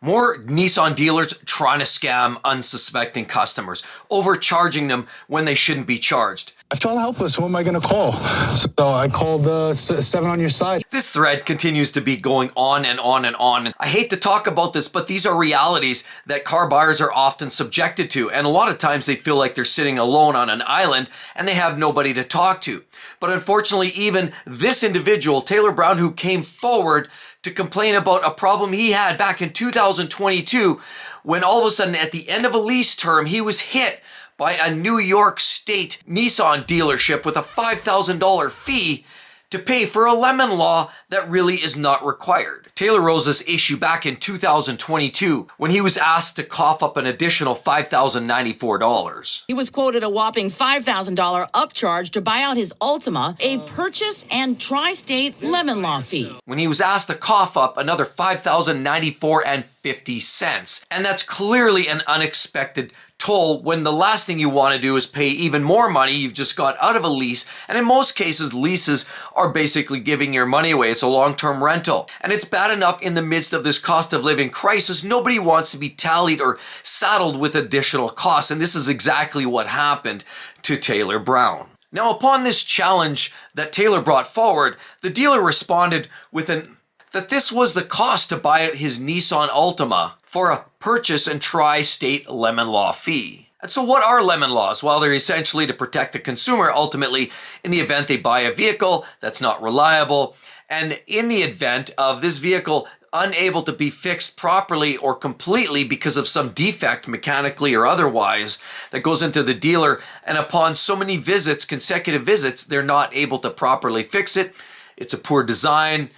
More Nissan dealers trying to scam unsuspecting customers, overcharging them when they shouldn't be charged. I felt helpless. Who am I going to call? So I called 7 on your side. This thread continues to be going on and on and on. I hate to talk about this, but these are realities that car buyers are often subjected to. And a lot of times they feel like they're sitting alone on an island and they have nobody to talk to. But unfortunately, even this individual, Taylor Brown, who came forward to complain about a problem he had back in 2022, when all of a sudden at the end of a lease term, he was hit by a New York State Nissan dealership with a $5,000 fee to pay for a lemon law that really is not required. Taylor rose this issue back in 2022 when he was asked to cough up an additional $5,094. He was quoted a whopping $5,000 upcharge to buy out his Altima, a purchase and tri-state lemon law fee. When he was asked to cough up another $5,094.50. And that's clearly an unexpected toll when the last thing you want to do is pay even more money. You've just got out of a lease, and in most cases leases are basically giving your money away. It's a long-term rental, and it's bad enough in the midst of this cost of living crisis. Nobody wants to be tallied or saddled with additional costs, and this is exactly what happened to Taylor Brown. Now, upon this challenge that Taylor brought forward, the dealer responded with that this was the cost to buy out his Nissan Altima for a purchase and tri-state lemon law fee. And so what are lemon laws? Well, they're essentially to protect the consumer ultimately in the event they buy a vehicle that's not reliable, and in the event of this vehicle unable to be fixed properly or completely because of some defect mechanically or otherwise that goes into the dealer, and upon so many visits, consecutive visits, they're not able to properly fix it. It's a poor design.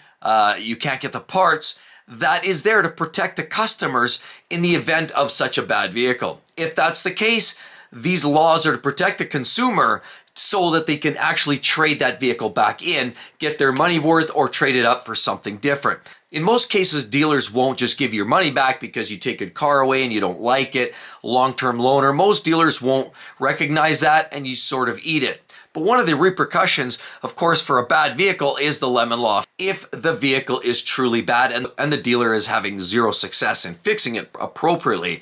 You can't get the parts. That is there to protect the customers in the event of such a bad vehicle. If that's the case, these laws are to protect the consumer so that they can actually trade that vehicle back in, get their money worth, or trade it up for something different. In most cases, dealers won't just give your money back because you take a car away and you don't like it. Long-term loaner, most dealers won't recognize that and you sort of eat it. But one of the repercussions, of course, for a bad vehicle is the lemon law. If the vehicle is truly bad and the dealer is having zero success in fixing it appropriately.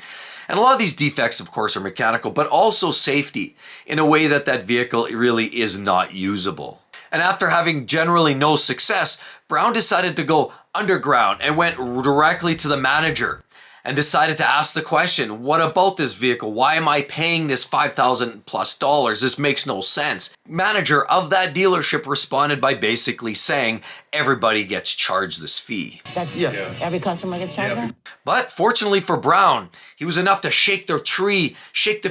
And a lot of these defects, of course, are mechanical, but also safety in a way that that vehicle really is not usable. And after having generally no success, Brown decided to go underground and went directly to the manager and decided to ask the question, what about this vehicle? Why am I paying this $5,000+ This makes no sense. Manager of that dealership responded by basically saying, everybody gets charged this fee. Every customer gets charged that? But fortunately for Brown, he was enough to shake the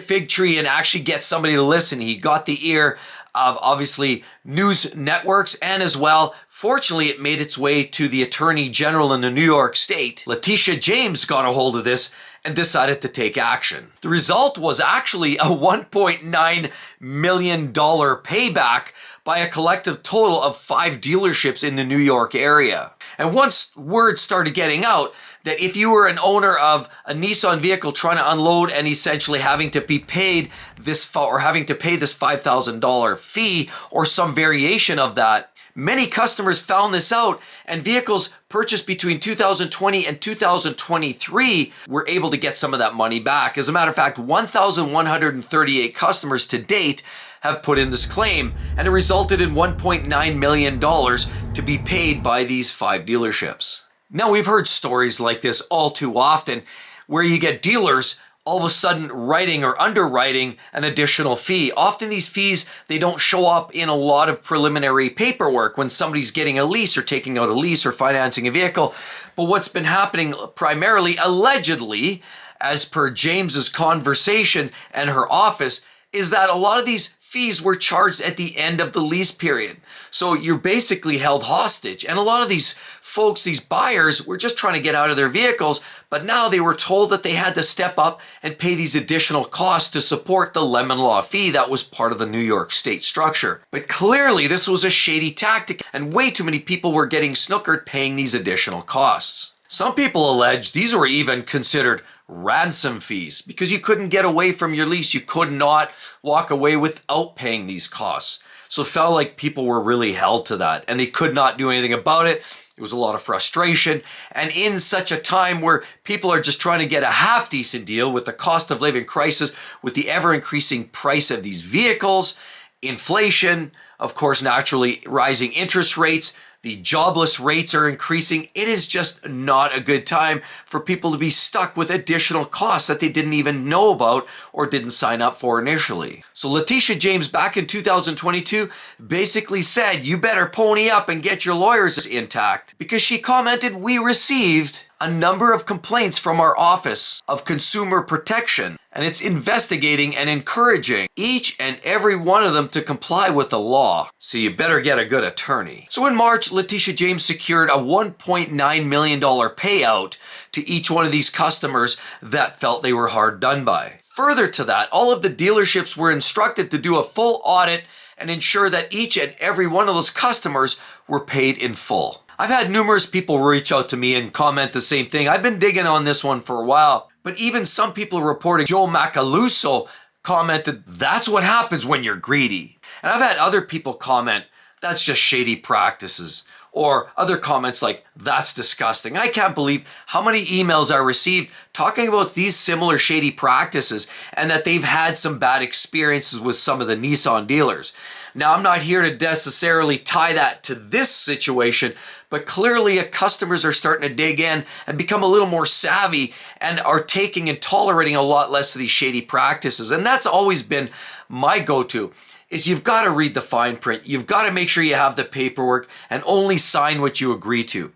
fig tree and actually get somebody to listen. He got the ear of obviously news networks, and as well, fortunately, it made its way to the Attorney General in the New York State. Letitia James got a hold of this and decided to take action. The result was actually a $1.9 million payback by a collective total of 5 dealerships in the New York area. And once word started getting out that if you were an owner of a Nissan vehicle trying to unload and essentially having to be paid this $5,000 fee or some variation of that, many customers found this out, and vehicles purchased between 2020 and 2023 were able to get some of that money back. As a matter of fact, 1,138 customers to date have put in this claim, and it resulted in $1.9 million to be paid by these 5 dealerships. Now, we've heard stories like this all too often where you get dealers all of a sudden writing or underwriting an additional fee. Often these fees, they don't show up in a lot of preliminary paperwork when somebody's getting a lease or taking out a lease or financing a vehicle. But what's been happening primarily, allegedly, as per James's conversation and her office, is that a lot of these fees were charged at the end of the lease period. So you're basically held hostage. And a lot of these folks, these buyers, were just trying to get out of their vehicles, but now they were told that they had to step up and pay these additional costs to support the lemon law fee that was part of the New York State structure. But clearly this was a shady tactic, and way too many people were getting snookered paying these additional costs. Some people allege these were even considered ransom fees because you couldn't get away from your lease. You could not walk away without paying these costs. So it felt like people were really held to that and they could not do anything about it. There was a lot of frustration. And in such a time where people are just trying to get a half decent deal with the cost of living crisis, with the ever increasing price of these vehicles, inflation, of course, naturally rising interest rates, the jobless rates are increasing. It is just not a good time for people to be stuck with additional costs that they didn't even know about or didn't sign up for initially. So Letitia James back in 2022 basically said, you better pony up and get your lawyers intact, because she commented, we received a number of complaints from our Office of Consumer Protection, and it's investigating and encouraging each and every one of them to comply with the law. So you better get a good attorney. So in March, Letitia James secured a $1.9 million payout to each one of these customers that felt they were hard done by. Further to that, all of the dealerships were instructed to do a full audit and ensure that each and every one of those customers were paid in full. I've had numerous people reach out to me and comment the same thing. I've been digging on this one for a while, but even some people reporting, Joe Macaluso commented, that's what happens when you're greedy. And I've had other people comment, that's just shady practices. Or other comments like, that's disgusting. I can't believe how many emails I received talking about these similar shady practices and that they've had some bad experiences with some of the Nissan dealers. Now, I'm not here to necessarily tie that to this situation, but clearly customers are starting to dig in and become a little more savvy and are taking and tolerating a lot less of these shady practices. And that's always been my go-to. Is you've got to read the fine print. You've got to make sure you have the paperwork and only sign what you agree to.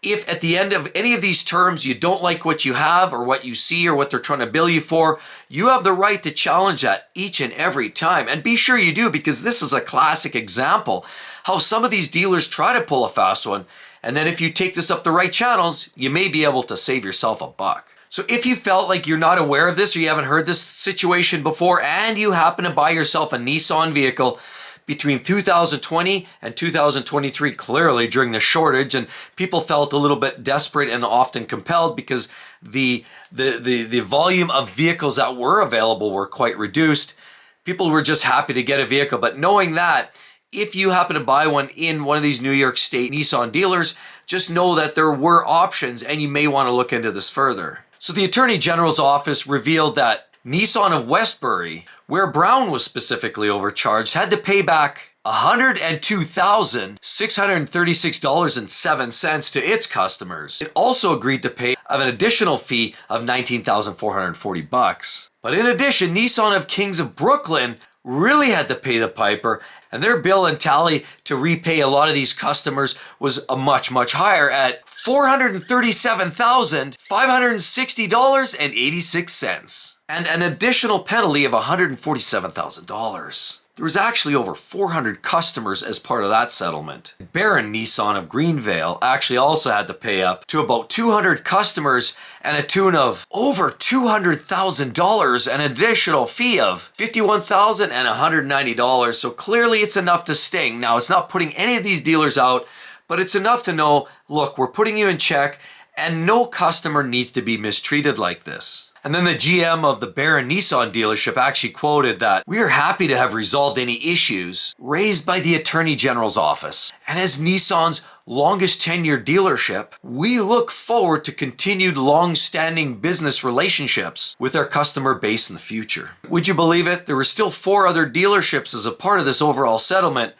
If at the end of any of these terms you don't like what you have or what you see or what they're trying to bill you for, you have the right to challenge that each and every time. And be sure you do, because this is a classic example how some of these dealers try to pull a fast one. And then if you take this up the right channels, you may be able to save yourself a buck. So if you felt like you're not aware of this or you haven't heard this situation before and you happen to buy yourself a Nissan vehicle between 2020 and 2023, clearly during the shortage, and people felt a little bit desperate and often compelled because the volume of vehicles that were available were quite reduced. People were just happy to get a vehicle. But knowing that, if you happen to buy one in one of these New York State Nissan dealers, just know that there were options and you may want to look into this further. So the Attorney General's office revealed that Nissan of Westbury, where Brown was specifically overcharged, had to pay back $102,636.07 to its customers. It also agreed to pay an additional fee of $19,440. But in addition, Nissan of Kings of Brooklyn really had to pay the piper, and their bill and tally to repay a lot of these customers was a much higher at $437,560.86, and an additional penalty of $147,000. There was actually over 400 customers as part of that settlement. Baron Nissan of Greenvale actually also had to pay up to about 200 customers and a tune of over $200,000, an additional fee of $51,190. So clearly it's enough to sting. Now, it's not putting any of these dealers out, but it's enough to know, look, we're putting you in check and no customer needs to be mistreated like this. And then the GM of the Baron Nissan dealership actually quoted that, we are happy to have resolved any issues raised by the Attorney General's office. And as Nissan's longest tenured dealership, we look forward to continued long-standing business relationships with our customer base in the future. Would you believe it? There were still 4 other dealerships as a part of this overall settlement,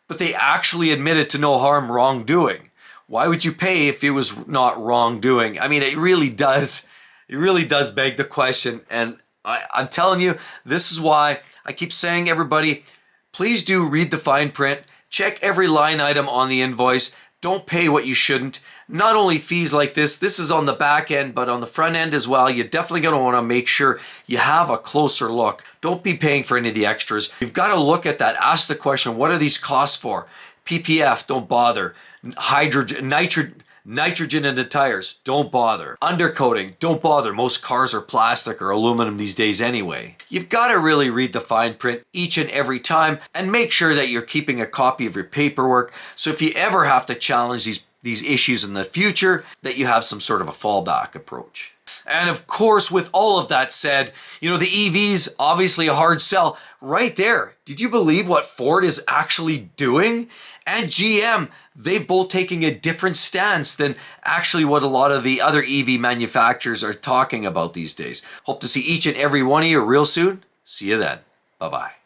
but they actually admitted to no harm wrongdoing. Why would you pay if it was not wrongdoing? I mean, it really does beg the question. And I'm telling you, this is why I keep saying, everybody, please do read the fine print. Check every line item on the invoice. Don't pay what you shouldn't. Not only fees like this is on the back end, but on the front end as well. You're definitely going to want to make sure you have a closer look. Don't be paying for any of the extras. You've got to look at that. Ask the question, what are these costs for? PPF, don't bother. Nitrogen in the tires, don't bother. Undercoating, don't bother. Most cars are plastic or aluminum these days anyway. You've got to really read the fine print each and every time and make sure that you're keeping a copy of your paperwork. So if you ever have to challenge these issues in the future, that you have some sort of a fallback approach. And of course, with all of that said, the EVs, obviously a hard sell. Right there, did you believe what Ford is actually doing? And GM, they've both taken a different stance than actually what a lot of the other EV manufacturers are talking about these days. Hope to see each and every one of you real soon. See you then. Bye-bye.